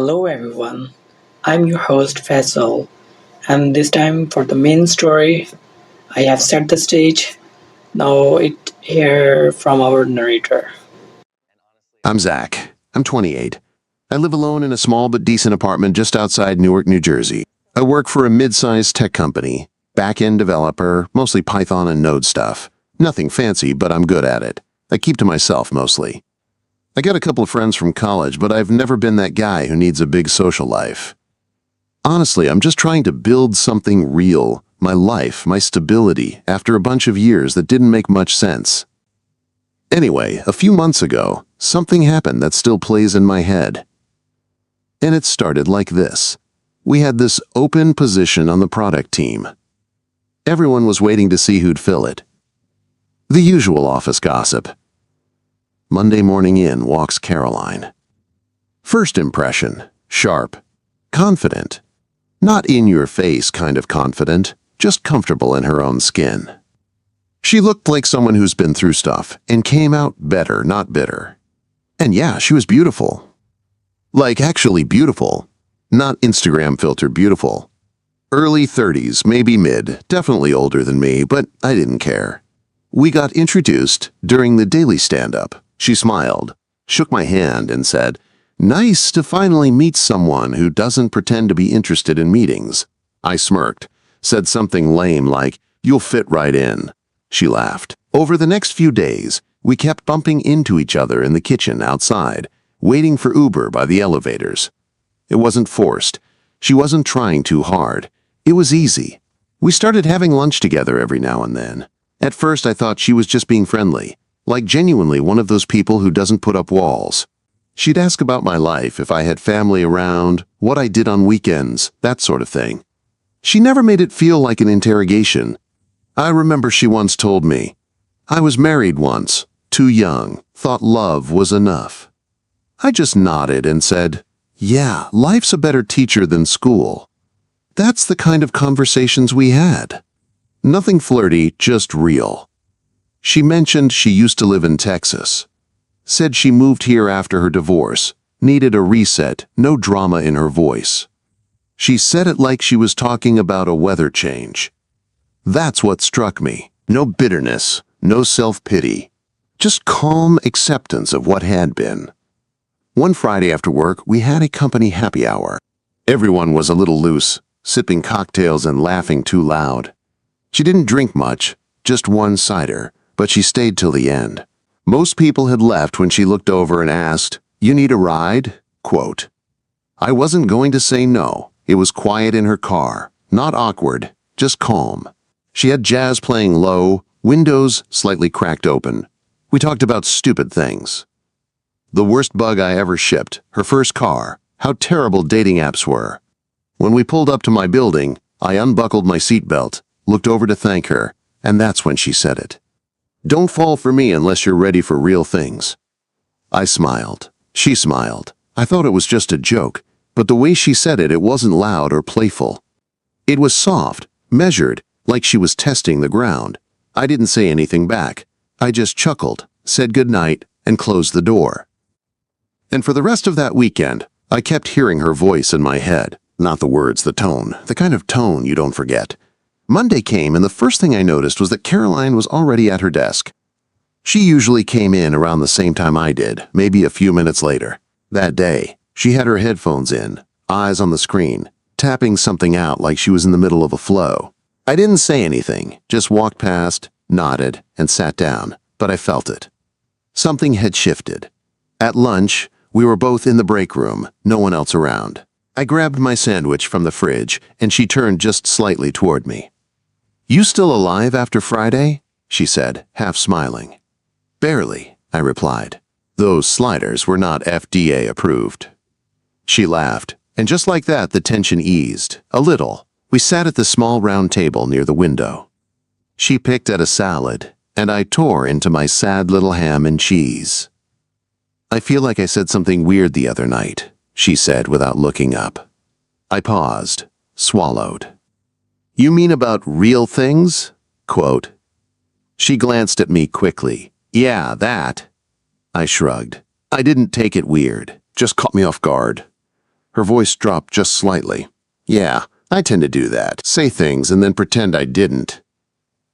Hello everyone, I'm your host Faisal, and this time for the main story, I have set the stage. Now it hear from our narrator. I'm Zach. I'm 28. I live alone in a small but decent apartment just outside Newark, New Jersey. I work for a mid-sized tech company, back-end developer, mostly Python and Node stuff. Nothing fancy, but I'm good at it. I keep to myself mostly. I got a couple of friends from college, but I've never been that guy who needs a big social life. Honestly, I'm just trying to build something real, my life, my stability, after a bunch of years that didn't make much sense. Anyway, a few months ago, something happened that still plays in my head. And it started like this. We had this open position on the product team. Everyone was waiting to see who'd fill it. The usual office gossip. Monday morning in walks Caroline. First impression, sharp, confident. Not in-your-face kind of confident, just comfortable in her own skin. She looked like someone who's been through stuff and came out better, not bitter. And yeah, she was beautiful. Like actually beautiful, not Instagram filter beautiful. Early 30s, maybe mid, definitely older than me, but I didn't care. We got introduced during the daily stand-up. She smiled, shook my hand, and said, "Nice to finally meet someone who doesn't pretend to be interested in meetings." I smirked, said something lame like, "You'll fit right in." She laughed. Over the next few days, we kept bumping into each other in the kitchen outside, waiting for Uber by the elevators. It wasn't forced. She wasn't trying too hard. It was easy. We started having lunch together every now and then. At first, I thought she was just being friendly, like genuinely one of those people who doesn't put up walls. She'd ask about my life, if I had family around, what I did on weekends, that sort of thing. She never made it feel like an interrogation. I remember she once told me, "I was married once, too young, thought love was enough." I just nodded and said, "Yeah, life's a better teacher than school." That's the kind of conversations we had. Nothing flirty, just real. She mentioned she used to live in Texas. Said she moved here after her divorce, needed a reset, no drama in her voice. She said it like she was talking about a weather change. That's what struck me. No bitterness, no self-pity. Just calm acceptance of what had been. One Friday after work, we had a company happy hour. Everyone was a little loose, sipping cocktails and laughing too loud. She didn't drink much, just one cider, but she stayed till the end. Most people had left when she looked over and asked, "You need a ride?" Quote. I wasn't going to say no. It was quiet in her car, not awkward, just calm. She had jazz playing low, windows slightly cracked open. We talked about stupid things. The worst bug I ever shipped, her first car, how terrible dating apps were. When we pulled up to my building, I unbuckled my seatbelt, looked over to thank her, and that's when she said it. "Don't fall for me unless you're ready for real things." I smiled. She smiled. I thought it was just a joke, but the way she said it, it wasn't loud or playful. It was soft, measured, like she was testing the ground. I didn't say anything back. I just chuckled, said goodnight, and closed the door. And for the rest of that weekend, I kept hearing her voice in my head. Not the words, the tone. The kind of tone you don't forget. Monday came, and the first thing I noticed was that Caroline was already at her desk. She usually came in around the same time I did, maybe a few minutes later. That day, she had her headphones in, eyes on the screen, tapping something out like she was in the middle of a flow. I didn't say anything, just walked past, nodded, and sat down, but I felt it. Something had shifted. At lunch, we were both in the break room, no one else around. I grabbed my sandwich from the fridge, and she turned just slightly toward me. "You still alive after Friday?" she said, half smiling. "Barely," I replied. Those sliders were not FDA approved. She laughed, and just like that, the tension eased, a little. We sat at the small round table near the window. She picked at a salad, and I tore into my sad little ham and cheese. "I feel like I said something weird the other night," she said without looking up. I paused, swallowed. "You mean about real things?" Quote. She glanced at me quickly. "Yeah, that." I shrugged. I didn't take it weird, just caught me off guard. Her voice dropped just slightly. Yeah, I tend to do that. Say things and then pretend I didn't.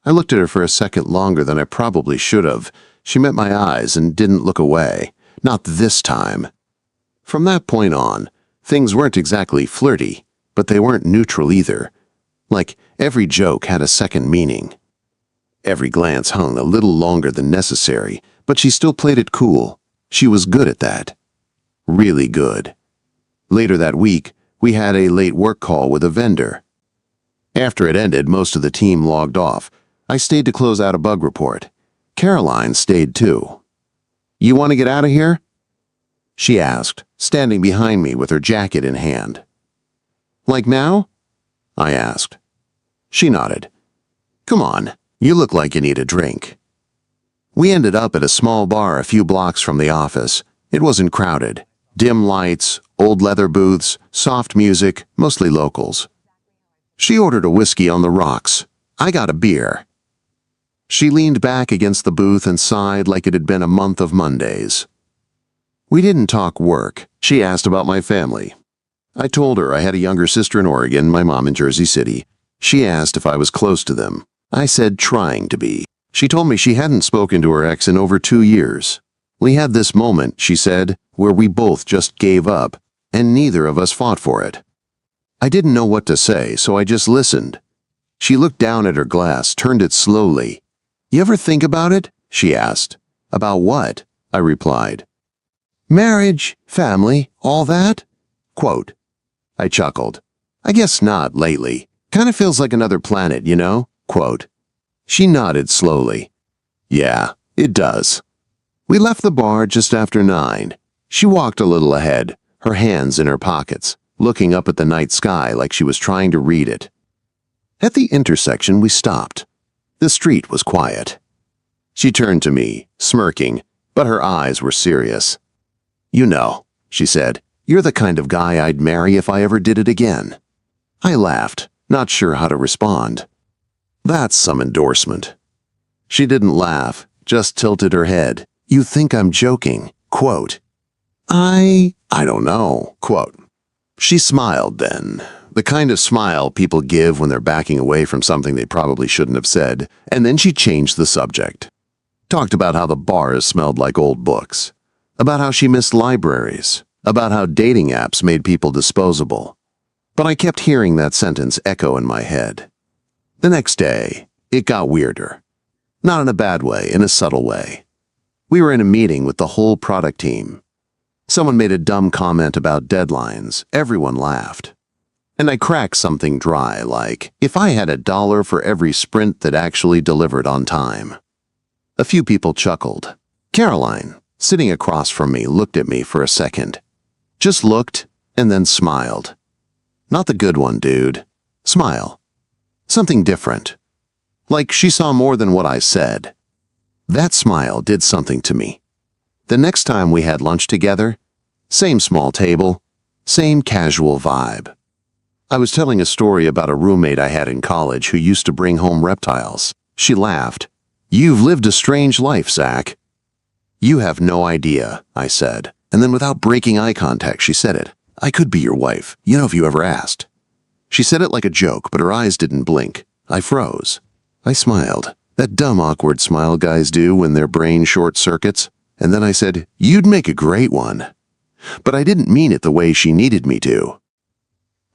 I looked at her for a second longer than I probably should have. She met my eyes and didn't look away. Not this time. From that point on, things weren't exactly flirty, but they weren't neutral either. Like, every joke had a second meaning. Every glance hung a little longer than necessary, but she still played it cool. She was good at that. Really good. Later that week, we had a late work call with a vendor. After it ended, most of the team logged off. I stayed to close out a bug report. Caroline stayed too. "You want to get out of here?" she asked, standing behind me with her jacket in hand. "Like now?" I asked. She nodded. "Come on, you look like you need a drink." We ended up at a small bar a few blocks from the office. It wasn't crowded. Dim lights, old leather booths, soft music, mostly locals. She ordered a whiskey on the rocks. I got a beer. She leaned back against the booth and sighed like it had been a month of Mondays. We didn't talk work. She asked about my family. I told her I had a younger sister in Oregon, my mom in Jersey City. She asked if I was close to them. I said trying to be. She told me she hadn't spoken to her ex in over 2 years. We had this moment, she said, where we both just gave up, and neither of us fought for it. I didn't know what to say, so I just listened. She looked down at her glass, turned it slowly. "You ever think about it?" she asked. "About what?" I replied. "Marriage, family, all that?" Quote. I chuckled. "I guess not lately. Kind of feels like another planet, you know?" Quote. She nodded slowly. "Yeah, it does." We left the bar just after 9. She walked a little ahead, her hands in her pockets, looking up at the night sky like she was trying to read it. At the intersection, we stopped. The street was quiet. She turned to me, smirking, but her eyes were serious. "You know," she said, "you're the kind of guy I'd marry if I ever did it again." I laughed, not sure how to respond. That's some endorsement. She didn't laugh, just tilted her head. "You think I'm joking?" Quote. I don't know. Quote. She smiled then, the kind of smile people give when they're backing away from something they probably shouldn't have said, and then she changed the subject. Talked about how the bars smelled like old books, about how she missed libraries, about how dating apps made people disposable. But I kept hearing that sentence echo in my head. The next day, it got weirder. Not in a bad way, in a subtle way. We were in a meeting with the whole product team. Someone made a dumb comment about deadlines. Everyone laughed. And I cracked something dry like, if I had $1 for every sprint that actually delivered on time. A few people chuckled. Caroline, sitting across from me, looked at me for a second. Just looked and then smiled. Not the good one, dude. Smile. Something different. Like she saw more than what I said. That smile did something to me. The next time we had lunch together, same small table, same casual vibe. I was telling a story about a roommate I had in college who used to bring home reptiles. She laughed. "You've lived a strange life, Zach." "You have no idea," I said. And then without breaking eye contact, she said it. "I could be your wife, you know, if you ever asked." She said it like a joke, but her eyes didn't blink. I froze. I smiled. That dumb, awkward smile guys do when their brain short circuits. And then I said, "You'd make a great one." But I didn't mean it the way she needed me to.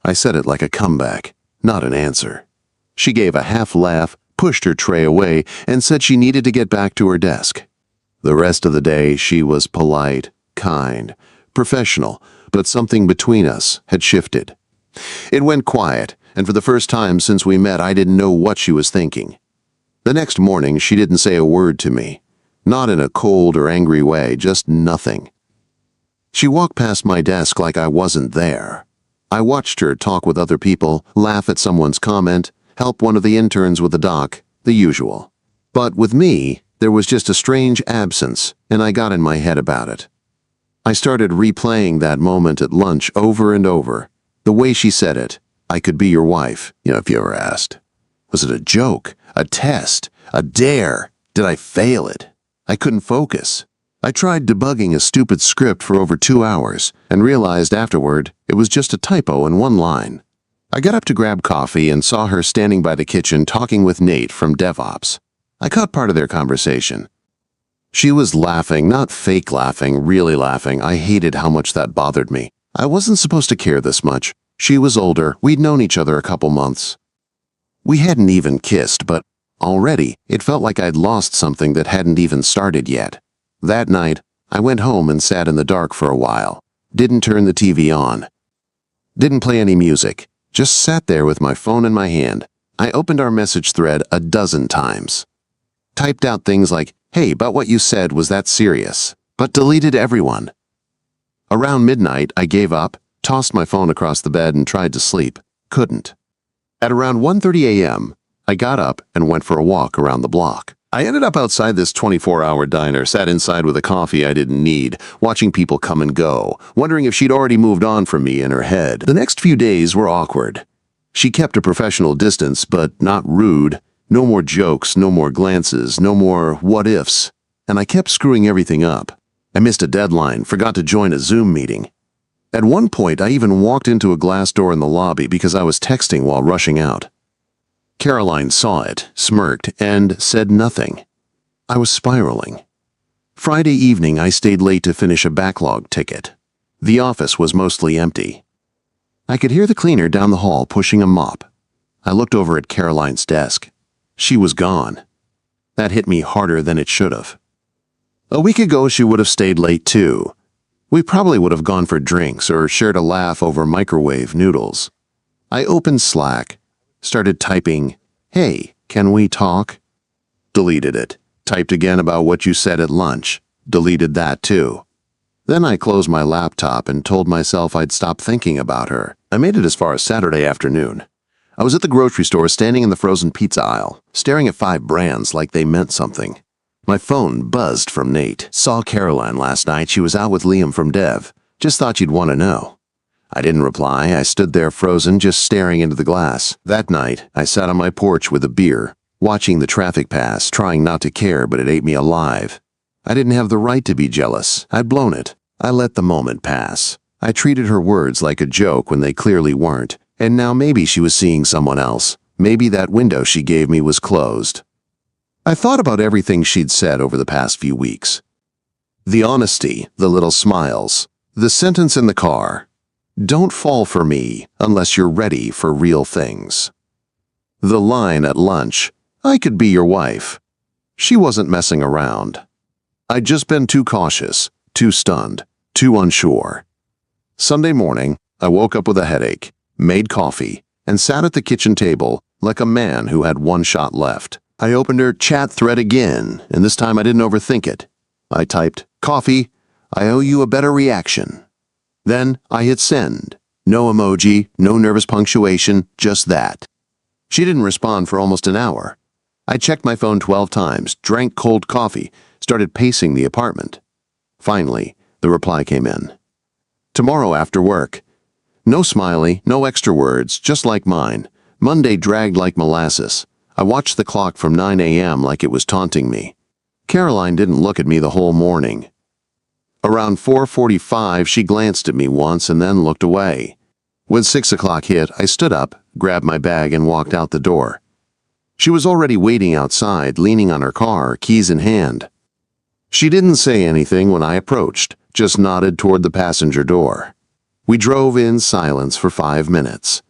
I said it like a comeback, not an answer. She gave a half laugh, pushed her tray away, and said she needed to get back to her desk. The rest of the day, she was polite, kind, professional, but something between us had shifted. It went quiet, and for the first time since we met, I didn't know what she was thinking. The next morning, she didn't say a word to me. Not in a cold or angry way, just nothing. She walked past my desk like I wasn't there. I watched her talk with other people, laugh at someone's comment, help one of the interns with a doc, the usual. But with me, there was just a strange absence, and I got in my head about it. I started replaying that moment at lunch over and over. The way she said it, "I could be your wife," you know, if you ever asked. Was it a joke? A test? A dare? Did I fail it? I couldn't focus. I tried debugging a stupid script for over 2 hours and realized afterward it was just a typo in one line. I got up to grab coffee and saw her standing by the kitchen talking with Nate from DevOps. I caught part of their conversation. She was laughing, not fake laughing, really laughing. I hated how much that bothered me. I wasn't supposed to care this much. She was older. We'd known each other a couple months. We hadn't even kissed, but already it felt like I'd lost something that hadn't even started yet. That night, I went home and sat in the dark for a while. Didn't turn the TV on. Didn't play any music. Just sat there with my phone in my hand. I opened our message thread a dozen times. Typed out things like, "Hey, but what you said, was that serious?" But deleted everyone. Around midnight, I gave up, tossed my phone across the bed and tried to sleep. Couldn't. At around 1:30 a.m., I got up and went for a walk around the block. I ended up outside this 24-hour diner, sat inside with a coffee I didn't need, watching people come and go, wondering if she'd already moved on from me in her head. The next few days were awkward. She kept a professional distance, but not rude. No more jokes, no more glances, no more what-ifs. And I kept screwing everything up. I missed a deadline, forgot to join a Zoom meeting. At one point, I even walked into a glass door in the lobby because I was texting while rushing out. Caroline saw it, smirked, and said nothing. I was spiraling. Friday evening, I stayed late to finish a backlog ticket. The office was mostly empty. I could hear the cleaner down the hall pushing a mop. I looked over at Caroline's desk. She was gone. That hit me harder than it should have. A week ago, she would have stayed late too. We probably would have gone for drinks or shared a laugh over microwave noodles. I opened Slack, started typing, "Hey, can we talk?" Deleted it. Typed again about what you said at lunch. Deleted that too. Then I closed my laptop and told myself I'd stop thinking about her. I made it as far as Saturday afternoon. I was at the grocery store standing in the frozen pizza aisle, staring at 5 brands like they meant something. My phone buzzed from Nate. Saw Caroline last night. She was out with Liam from Dev. Just thought you'd want to know. I didn't reply. I stood there frozen, just staring into the glass. That night, I sat on my porch with a beer, watching the traffic pass, trying not to care, but it ate me alive. I didn't have the right to be jealous. I'd blown it. I let the moment pass. I treated her words like a joke when they clearly weren't. And now maybe she was seeing someone else. Maybe that window she gave me was closed. I thought about everything she'd said over the past few weeks. The honesty, the little smiles, the sentence in the car. Don't fall for me unless you're ready for real things. The line at lunch, I could be your wife. She wasn't messing around. I'd just been too cautious, too stunned, too unsure. Sunday morning, I woke up with a headache, made coffee, and sat at the kitchen table like a man who had one shot left. I opened her chat thread again, and this time I didn't overthink it. I typed, "Coffee, I owe you a better reaction." Then I hit send. No emoji, no nervous punctuation, just that. She didn't respond for almost an hour. I checked my phone 12 times, drank cold coffee, started pacing the apartment. Finally, the reply came in. "Tomorrow after work." No smiley, no extra words, just like mine. Monday dragged like molasses. I watched the clock from 9 a.m. like it was taunting me. Caroline didn't look at me the whole morning. Around 4:45, she glanced at me once and then looked away. When 6 o'clock hit, I stood up, grabbed my bag, and walked out the door. She was already waiting outside, leaning on her car, keys in hand. She didn't say anything when I approached, just nodded toward the passenger door. We drove in silence for 5 minutes.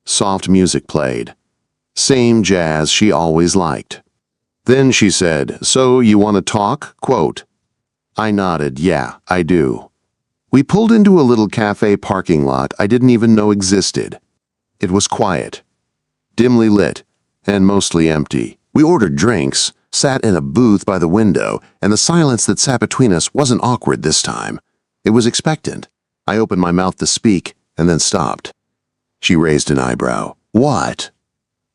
Soft music played. Same jazz she always liked. Then she said, "So you want to talk?" Quote. I nodded, "Yeah, I do." We pulled into a little cafe parking lot I didn't even know existed. It was quiet, dimly lit, and mostly empty. We ordered drinks, sat in a booth by the window, and the silence that sat between us wasn't awkward this time. It was expectant. I opened my mouth to speak, and then stopped. She raised an eyebrow. "What?"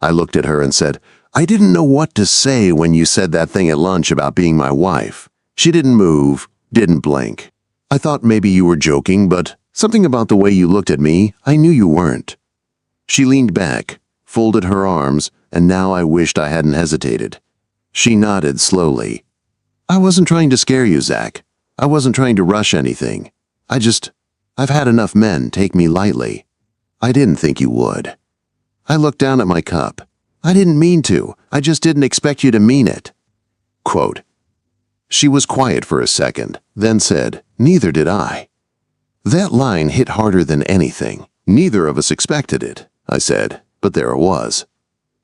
I looked at her and said, "I didn't know what to say when you said that thing at lunch about being my wife." She didn't move, didn't blink. I thought maybe you were joking, but something about the way you looked at me, I knew you weren't. She leaned back, folded her arms, and now I wished I hadn't hesitated. She nodded slowly. "I wasn't trying to scare you, Zach. I wasn't trying to rush anything. I've had enough men take me lightly. I didn't think you would. I looked down at my cup. I didn't mean to. I just didn't expect you to mean it. Quote. She was quiet for a second, then said, "Neither did I." That line hit harder than anything. Neither of us expected it, I said, but there it was.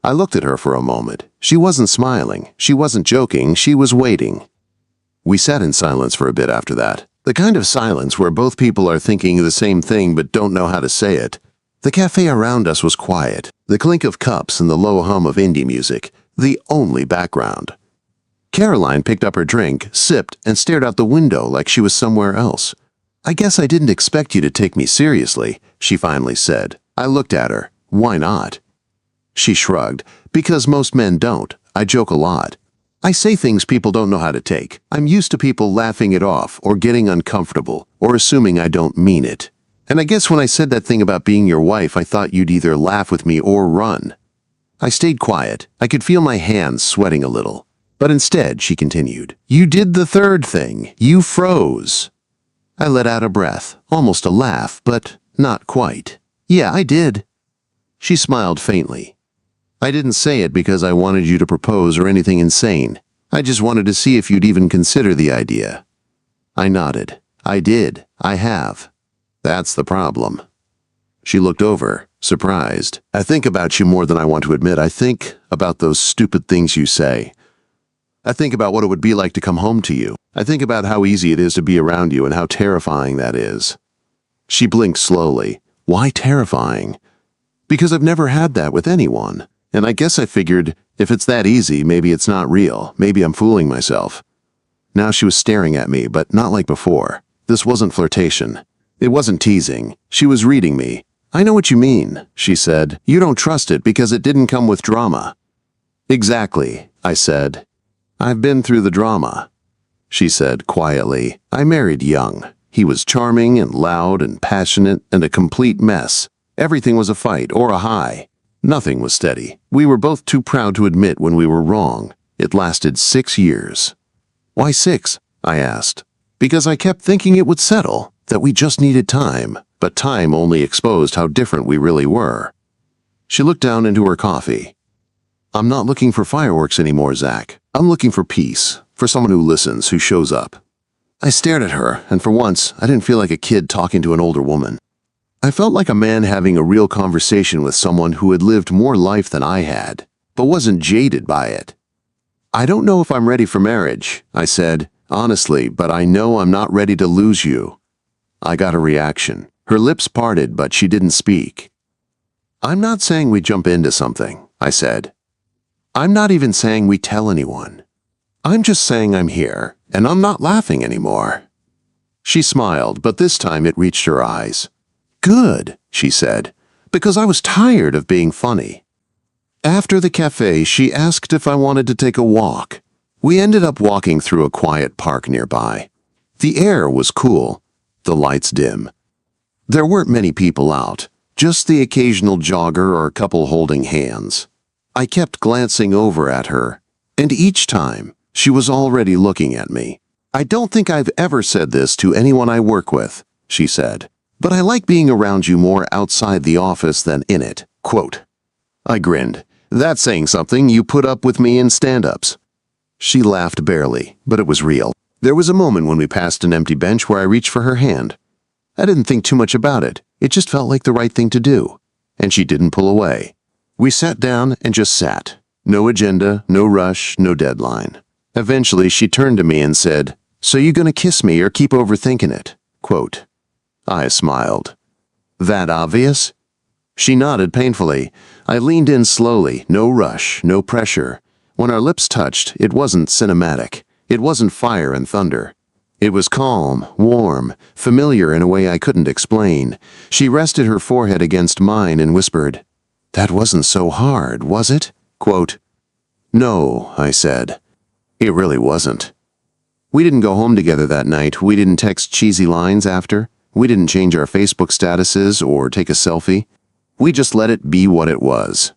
I looked at her for a moment. She wasn't smiling. She wasn't joking. She was waiting. We sat in silence for a bit after that. The kind of silence where both people are thinking the same thing but don't know how to say it. The cafe around us was quiet. The clink of cups and the low hum of indie music, the only background. Caroline picked up her drink, sipped, and stared out the window like she was somewhere else. "I guess I didn't expect you to take me seriously," she finally said. I looked at her. "Why not?" She shrugged. "Because most men don't. I joke a lot. I say things people don't know how to take. I'm used to people laughing it off or getting uncomfortable or assuming I don't mean it. And I guess when I said that thing about being your wife, I thought you'd either laugh with me or run." I stayed quiet. I could feel my hands sweating a little. But instead, she continued, "You did the third thing. You froze." I let out a breath, almost a laugh, but not quite. "Yeah, I did." She smiled faintly. "I didn't say it because I wanted you to propose or anything insane. I just wanted to see if you'd even consider the idea." I nodded. "I did. I have." "That's the problem." She looked over, surprised. "I think about you more than I want to admit. I think about those stupid things you say. I think about what it would be like to come home to you. I think about how easy it is to be around you and how terrifying that is." She blinked slowly. "Why terrifying?" "Because I've never had that with anyone. And I guess I figured, if it's that easy, maybe it's not real. Maybe I'm fooling myself." Now she was staring at me, but not like before. This wasn't flirtation. It wasn't teasing. She was reading me. "I know what you mean," she said. "You don't trust it because it didn't come with drama." "Exactly," I said. "I've been through the drama." She said quietly, "I married young. He was charming and loud and passionate and a complete mess. Everything was a fight or a high. Nothing was steady. We were both too proud to admit when we were wrong. It lasted 6 years. "Why 6? I asked. "Because I kept thinking it would settle, that we just needed time, but time only exposed how different we really were." She looked down into her coffee. "I'm not looking for fireworks anymore, Zach. I'm looking for peace, for someone who listens, who shows up." I stared at her, and for once, I didn't feel like a kid talking to an older woman. I felt like a man having a real conversation with someone who had lived more life than I had, but wasn't jaded by it. "I don't know if I'm ready for marriage," I said, honestly, "but I know I'm not ready to lose you." I got a reaction. Her lips parted, but she didn't speak. "I'm not saying we jump into something," I said. "I'm not even saying we tell anyone. I'm just saying I'm here, and I'm not laughing anymore." She smiled, but this time it reached her eyes. "Good," she said, "because I was tired of being funny." After the cafe, she asked if I wanted to take a walk. We ended up walking through a quiet park nearby. The air was cool, the lights dim. There weren't many people out, just the occasional jogger or a couple holding hands. I kept glancing over at her, and each time, she was already looking at me. "I don't think I've ever said this to anyone I work with," she said, "but I like being around you more outside the office than in it." Quote. I grinned. "That's saying something. You put up with me in stand-ups." She laughed barely, but it was real. There was a moment when we passed an empty bench where I reached for her hand. I didn't think too much about it. It just felt like the right thing to do. And she didn't pull away. We sat down and just sat. No agenda, no rush, no deadline. Eventually, she turned to me and said, "So you gonna kiss me or keep overthinking it?" Quote. I smiled. "That obvious?" She nodded painfully. I leaned in slowly, no rush, no pressure. When our lips touched, it wasn't cinematic. It wasn't fire and thunder. It was calm, warm, familiar in a way I couldn't explain. She rested her forehead against mine and whispered, "That wasn't so hard, was it?" Quote. "No," I said. "It really wasn't." We didn't go home together that night. We didn't text cheesy lines after. We didn't change our Facebook statuses or take a selfie. We just let it be what it was.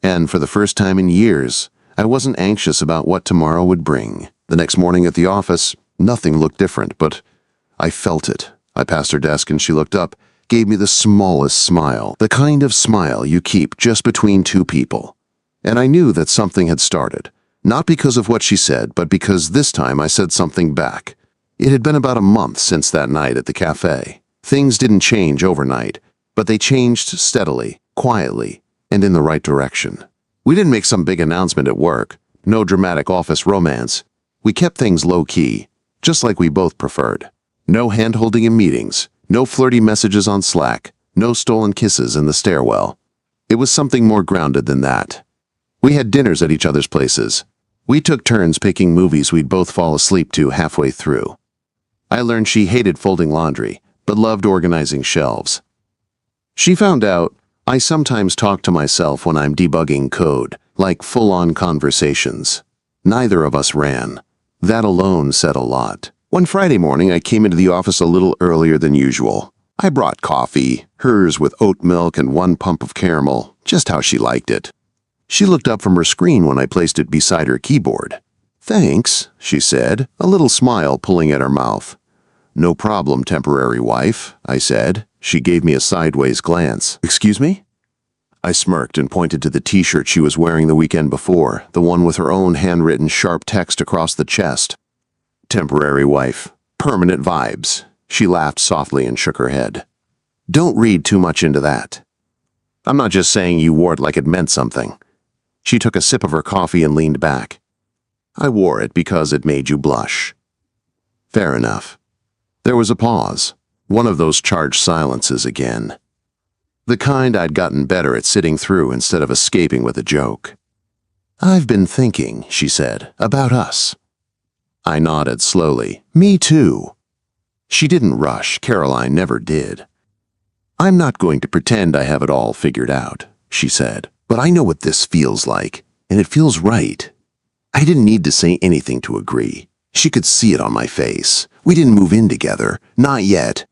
And for the first time in years, I wasn't anxious about what tomorrow would bring. The next morning at the office, Nothing looked different, but I felt it. I passed her desk and she looked up, gave me the smallest smile, the kind of smile you keep just between two people. And I knew that something had started, not because of what she said, but because this time I said something back. It had been about a month since that night at the cafe. Things didn't change overnight, but they changed steadily, quietly, and in the right direction. We didn't make some big announcement at work, no dramatic office romance. We kept things low-key, just like we both preferred. No hand-holding in meetings, no flirty messages on Slack, no stolen kisses in the stairwell. It was something more grounded than that. We had dinners at each other's places. We took turns picking movies we'd both fall asleep to halfway through. I learned she hated folding laundry, but loved organizing shelves. She found out I sometimes talk to myself when I'm debugging code, like full-on conversations. Neither of us ran. That alone said a lot. One Friday morning, I came into the office a little earlier than usual. I brought coffee, hers with oat milk and 1 pump of caramel, just how she liked it. She looked up from her screen when I placed it beside her keyboard. "Thanks," she said, a little smile pulling at her mouth. "No problem, temporary wife," I said. She gave me a sideways glance. "Excuse me?" I smirked and pointed to the t-shirt she was wearing the weekend before, the one with her own handwritten sharp text across the chest. "Temporary wife. Permanent vibes." She laughed softly and shook her head. "Don't read too much into that. I'm not just saying you wore it like it meant something." She took a sip of her coffee and leaned back. "I wore it because it made you blush." Fair enough. There was a pause, one of those charged silences again. The kind I'd gotten better at sitting through instead of escaping with a joke. "I've been thinking," she said, "about us." I nodded slowly. "Me too." She didn't rush. Caroline never did. "I'm not going to pretend I have it all figured out," she said, "but I know what this feels like, and it feels right." I didn't need to say anything to agree. She could see it on my face. We didn't move in together, not yet.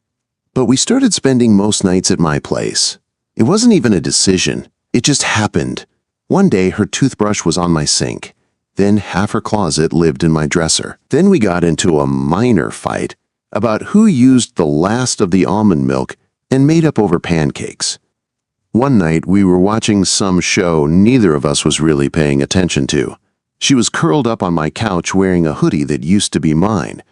But we started spending most nights at my place. It wasn't even a decision. It just happened. One day, her toothbrush was on my sink. Then half her closet lived in my dresser. Then we got into a minor fight about who used the last of the almond milk and made up over pancakes. One night, we were watching some show neither of us was really paying attention to. She was curled up on my couch wearing a hoodie that used to be mine.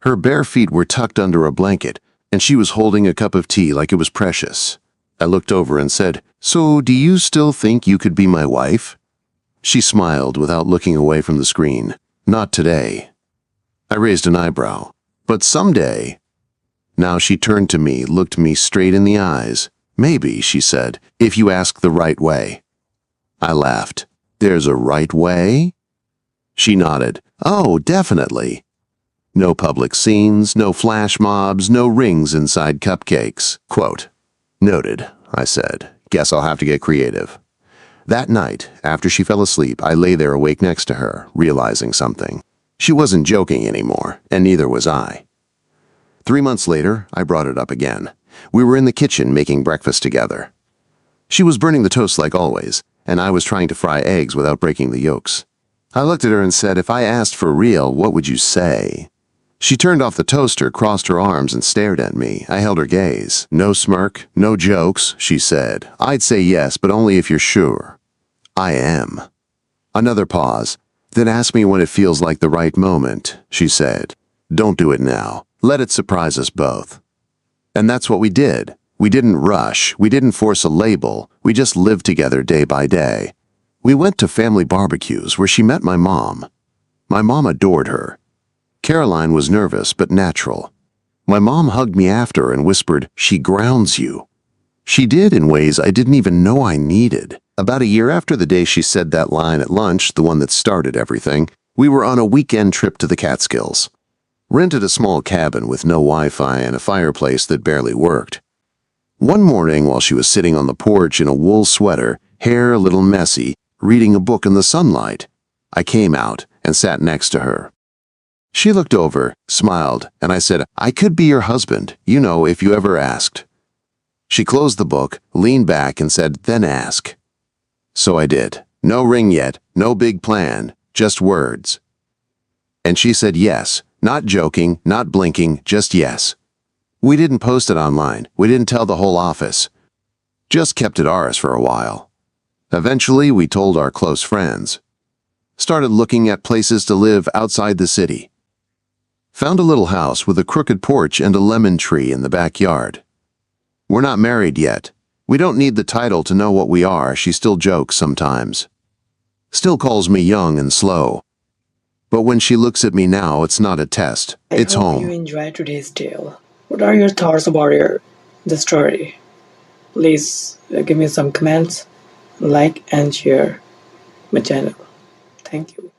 Her bare feet were tucked under a blanket, and she was holding a cup of tea like it was precious. I looked over and said, "So, do you still think you could be my wife?" She smiled without looking away from the screen. "Not today." I raised an eyebrow. "But someday." Now she turned to me, looked me straight in the eyes. "Maybe," she said, "if you ask the right way." I laughed. "There's a right way?" She nodded. "Oh, definitely." No public scenes, no flash mobs, no rings inside cupcakes. Quote, "Noted," I said. "Guess I'll have to get creative." That night, after she fell asleep, I lay there awake next to her, realizing something. She wasn't joking anymore, and neither was I. 3 months later, I brought it up again. We were in the kitchen making breakfast together. She was burning the toast like always, and I was trying to fry eggs without breaking the yolks. I looked at her and said, "If I asked for real, what would you say?" She turned off the toaster, crossed her arms, and stared at me. I held her gaze. "No smirk, no jokes," she said. "I'd say yes, but only if you're sure." "I am." Another pause. "Then ask me when it feels like the right moment," she said. "Don't do it now. Let it surprise us both." And that's what we did. We didn't rush. We didn't force a label. We just lived together day by day. We went to family barbecues where she met my mom. My mom adored her. Caroline was nervous but natural. My mom hugged me after and whispered, "She grounds you." She did in ways I didn't even know I needed. About a year after the day she said that line at lunch, the one that started everything, we were on a weekend trip to the Catskills. Rented a small cabin with no Wi-Fi and a fireplace that barely worked. One morning while she was sitting on the porch in a wool sweater, hair a little messy, reading a book in the sunlight, I came out and sat next to her. She looked over, smiled, and I said, "I could be your husband, you know, if you ever asked." She closed the book, leaned back, and said, "Then ask." So I did. No ring yet, no big plan, just words. And she said yes, Not joking, not blinking, just yes. We didn't post it online. We didn't tell the whole office. Just kept it ours for a while. Eventually, we told our close friends. Started looking at places to live outside the city. Found a little house with a crooked porch and a lemon tree in the backyard. We're not married yet. We don't need the title to know what we are, she still jokes sometimes. Still calls me young and slow. But when she looks at me now, it's not a test. It's I hope you home. enjoyed today's tale. What are your thoughts about the story? Please give me some comments, like and share my channel. Thank you.